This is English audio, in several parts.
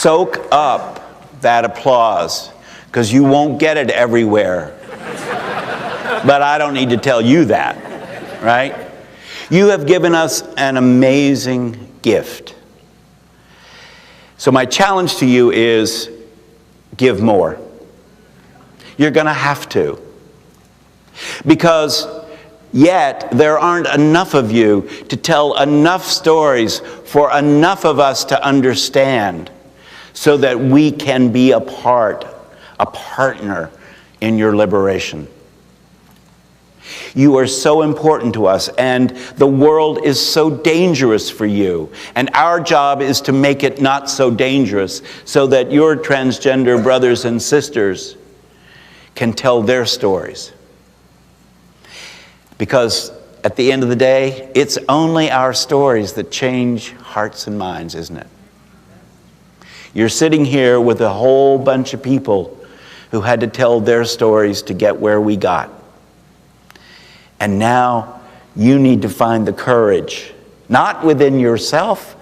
Soak up that applause, because you won't get it everywhere. But I don't need to tell you that, right? You have given us an amazing gift. So my challenge to you is give more. You're going to have to. Because yet there aren't enough of you to tell enough stories for enough of us to understand, so that we can be a partner in your liberation. You are so important to us, and the world is so dangerous for you. And our job is to make it not so dangerous, so that your transgender brothers and sisters can tell their stories. Because at the end of the day, it's only our stories that change hearts and minds, isn't it? You're sitting here with a whole bunch of people who had to tell their stories to get where we got. And now you need to find the courage, not within yourself,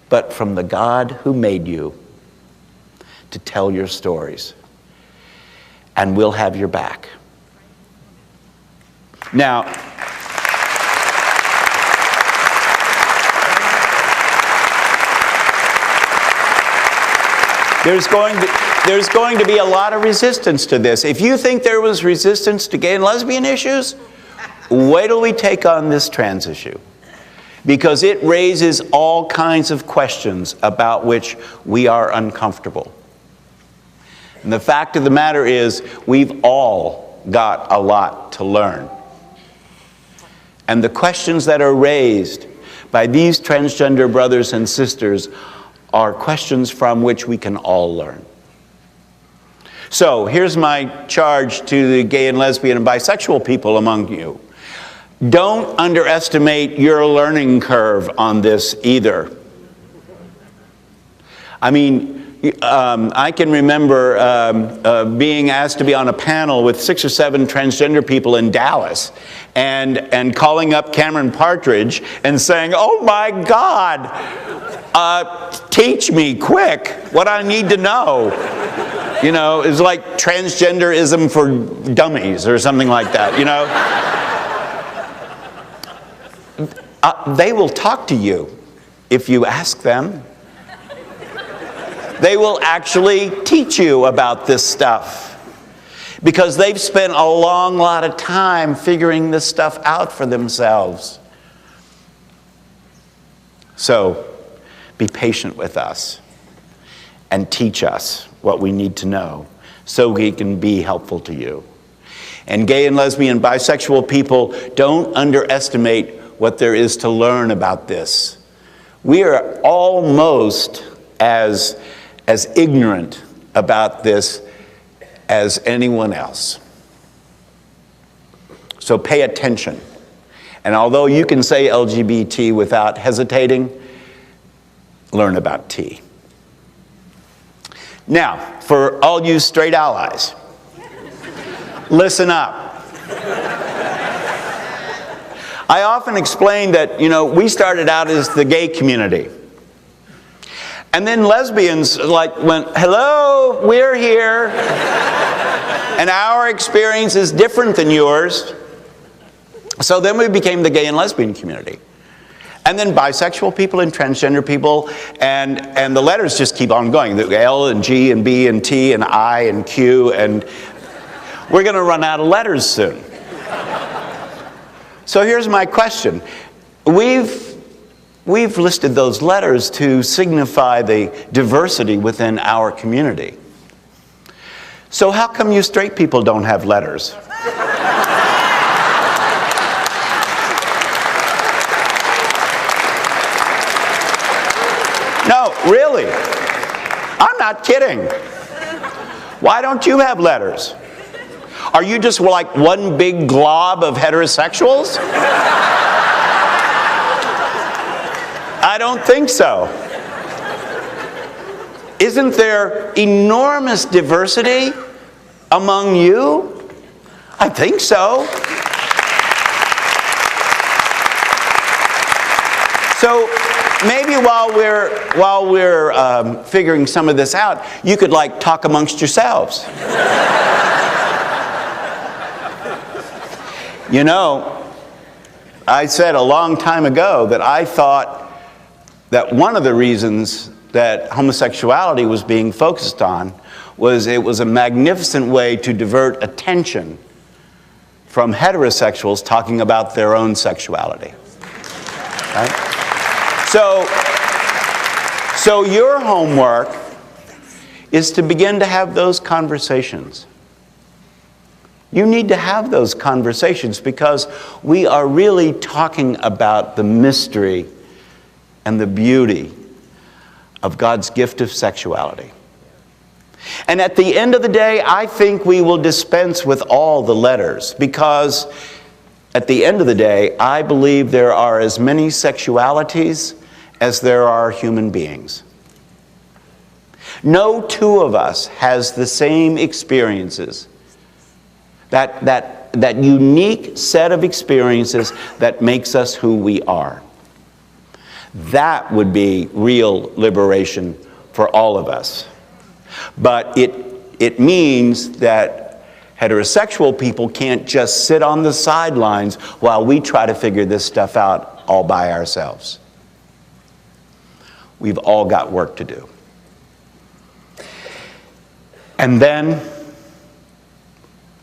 but from the God who made you, to tell your stories. And we'll have your back. Now, there's going to be a lot of resistance to this. If you think there was resistance to gay and lesbian issues, wait till we take on this trans issue. Because it raises all kinds of questions about which we are uncomfortable. And the fact of the matter is, we've all got a lot to learn. And the questions that are raised by these transgender brothers and sisters are questions from which we can all learn. So here's my charge to the gay and lesbian and bisexual people among you. Don't underestimate your learning curve on this either. I mean, I can remember being asked to be on a panel with 6 or 7 transgender people in Dallas, and calling up Cameron Partridge and saying, "Oh my God, teach me quick what I need to know." You know, it's like transgenderism for dummies or something like that, you know. They will talk to you if you ask them. They will actually teach you about this stuff, because they've spent a long lot of time figuring this stuff out for themselves. So be patient with us and teach us what we need to know so we can be helpful to you. And gay and lesbian, bisexual people, don't underestimate what there is to learn about this. We are almost as ignorant about this as anyone else. So pay attention. And although you can say LGBT without hesitating, learn about T. Now, for all you straight allies, listen up. I often explain that, you know, we started out as the gay community. And then lesbians went, "Hello, we're here. And our experience is different than yours." So then we became the gay and lesbian community. And then bisexual people and transgender people, and the letters just keep on going. The L and G and B and T and I and Q, and we're going to run out of letters soon. So here's my question. We've listed those letters to signify the diversity within our community. So how come you straight people don't have letters? No, really. I'm not kidding. Why don't you have letters? Are you just like one big glob of heterosexuals? I don't think so. Isn't there enormous diversity among you? I think so. maybe while we're figuring some of this out, you could like talk amongst yourselves. You know, I said a long time ago that I thought that one of the reasons that homosexuality was being focused on was it was a magnificent way to divert attention from heterosexuals talking about their own sexuality. Right? So your homework is to begin to have those conversations. You need to have those conversations because we are really talking about the mystery and the beauty of God's gift of sexuality. And at the end of the day, I think we will dispense with all the letters because at the end of the day, I believe there are as many sexualities as there are human beings. No two of us has the same experiences. That unique set of experiences that makes us who we are. That would be real liberation for all of us. But it means that heterosexual people can't just sit on the sidelines while we try to figure this stuff out all by ourselves. We've all got work to do. And then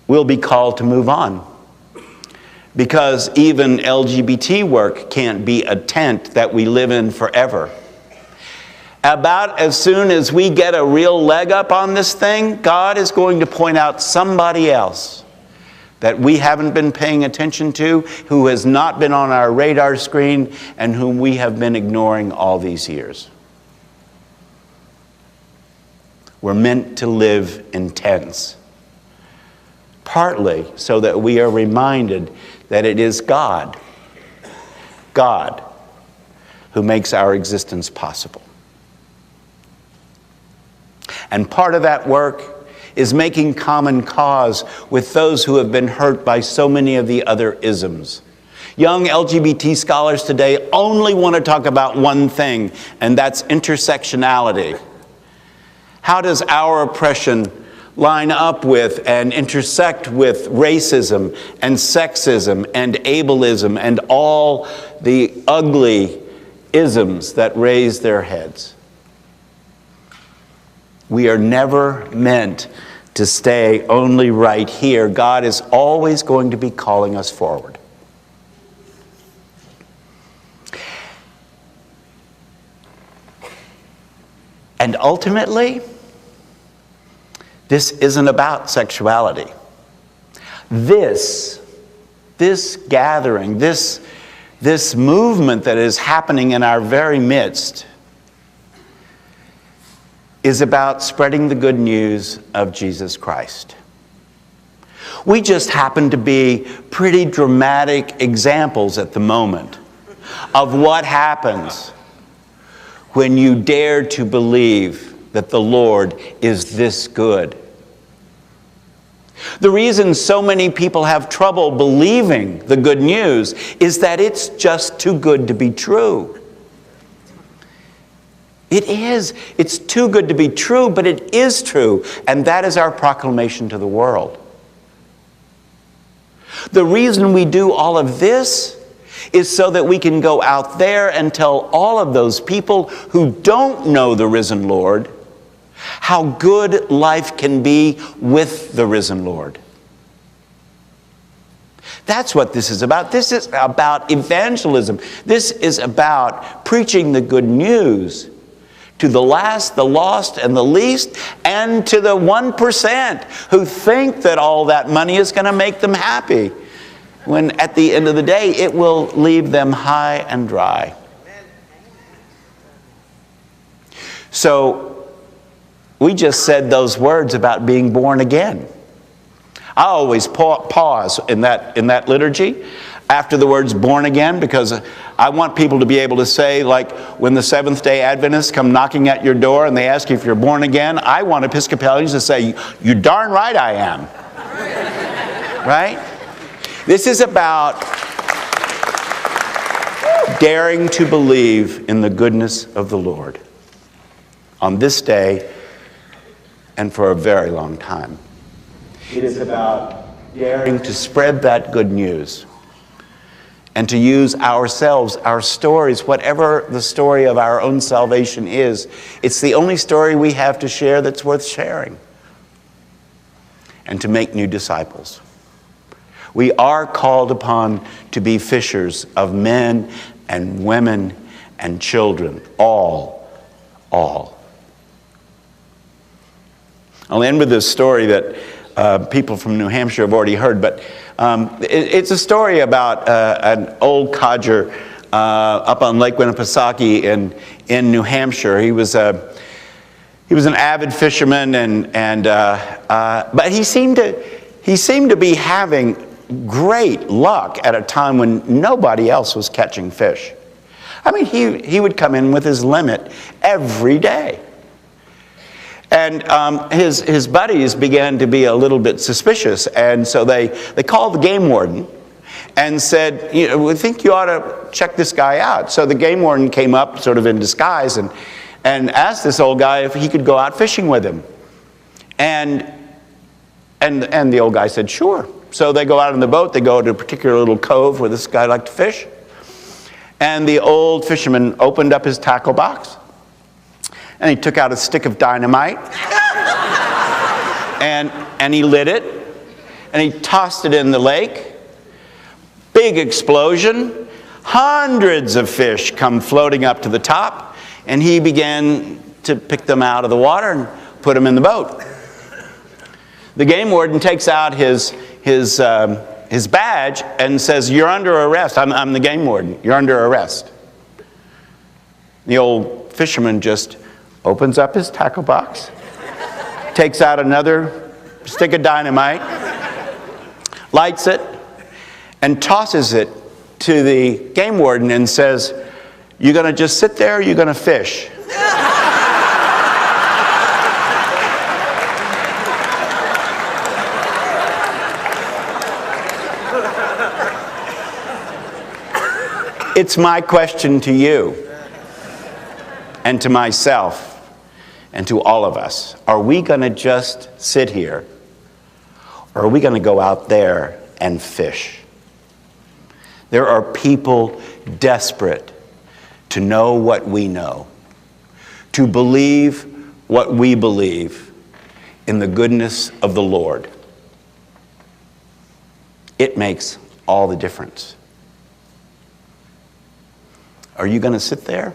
we'll be called to move on. Because even LGBT work can't be a tent that we live in forever. About as soon as we get a real leg up on this thing, God is going to point out somebody else that we haven't been paying attention to, who has not been on our radar screen, and whom we have been ignoring all these years. We're meant to live in tents. Partly so that we are reminded that it is God who makes our existence possible. And part of that work is making common cause with those who have been hurt by so many of the other isms. Young LGBT scholars today only want to talk about one thing, and that's intersectionality. How does our oppression line up with and intersect with racism and sexism and ableism and all the ugly isms that raise their heads? We are never meant to stay only right here. God is always going to be calling us forward. And ultimately, this isn't about sexuality. This gathering, this movement that is happening in our very midst is about spreading the good news of Jesus Christ. We just happen to be pretty dramatic examples at the moment of what happens when you dare to believe that the Lord is this good. The reason so many people have trouble believing the good news is that it's just too good to be true. It is. It's too good to be true, but it is true. And that is our proclamation to the world. The reason we do all of this is so that we can go out there and tell all of those people who don't know the risen Lord how good life can be with the risen Lord. That's what this is about. This is about evangelism. This is about preaching the good news to the last, the lost, and the least, and to the 1% who think that all that money is going to make them happy, when at the end of the day, it will leave them high and dry. So, we just said those words about being born again. I always pause in that liturgy after the words born again, because I want people to be able to say, like when the Seventh-day Adventists come knocking at your door and they ask you if you're born again, I want Episcopalians to say, "You're darn right I am." Right? This is about daring to believe in the goodness of the Lord on this day and for a very long time. It is about daring to spread that good news and to use ourselves, our stories, whatever the story of our own salvation is. It's the only story we have to share that's worth sharing, and to make new disciples. We are called upon to be fishers of men and women and children, all. I'll end with this story that people from New Hampshire have already heard, but it's a story about an old codger up on Lake Winnipesaukee in New Hampshire. He was an avid fisherman, but he seemed to be having great luck at a time when nobody else was catching fish. I mean, he would come in with his limit every day. And his buddies began to be a little bit suspicious, and so they called the game warden and said, we think you ought to check this guy out. So the game warden came up sort of in disguise and asked this old guy if he could go out fishing with him. And the old guy said, sure. So they go out in the boat, they go to a particular little cove where this guy liked to fish. And the old fisherman opened up his tackle box, and he took out a stick of dynamite, and he lit it, and he tossed it in the lake. Big explosion. Hundreds of fish come floating up to the top, and he began to pick them out of the water and put them in the boat. The game warden takes out his badge and says, you're under arrest. I'm the game warden. You're under arrest. The old fisherman just opens up his tackle box, takes out another stick of dynamite, lights it, and tosses it to the game warden and says, you going to just sit there or you going to fish? It's my question to you and to myself and to all of us. Are we going to just sit here, or are we going to go out there and fish? There are people desperate to know what we know, to believe what we believe in the goodness of the Lord. It makes all the difference. Are you going to sit there,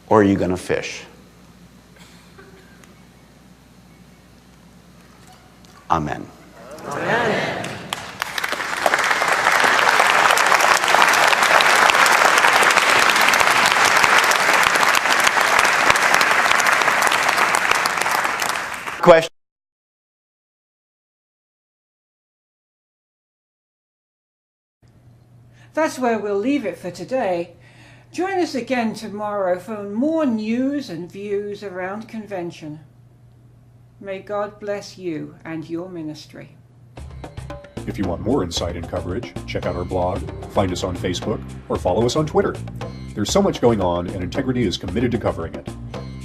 or are you going to fish? Amen. Amen. Question. That's where we'll leave it for today. Join us again tomorrow for more news and views around convention. May God bless you and your ministry. If you want more insight and coverage, check out our blog, find us on Facebook, or follow us on Twitter. There's so much going on, and Integrity is committed to covering it.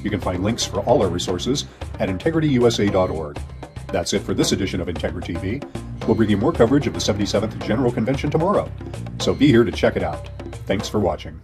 You can find links for all our resources at integrityusa.org. That's it for this edition of IntegriTV. We'll bring you more coverage of the 77th General Convention tomorrow, so be here to check it out. Thanks for watching.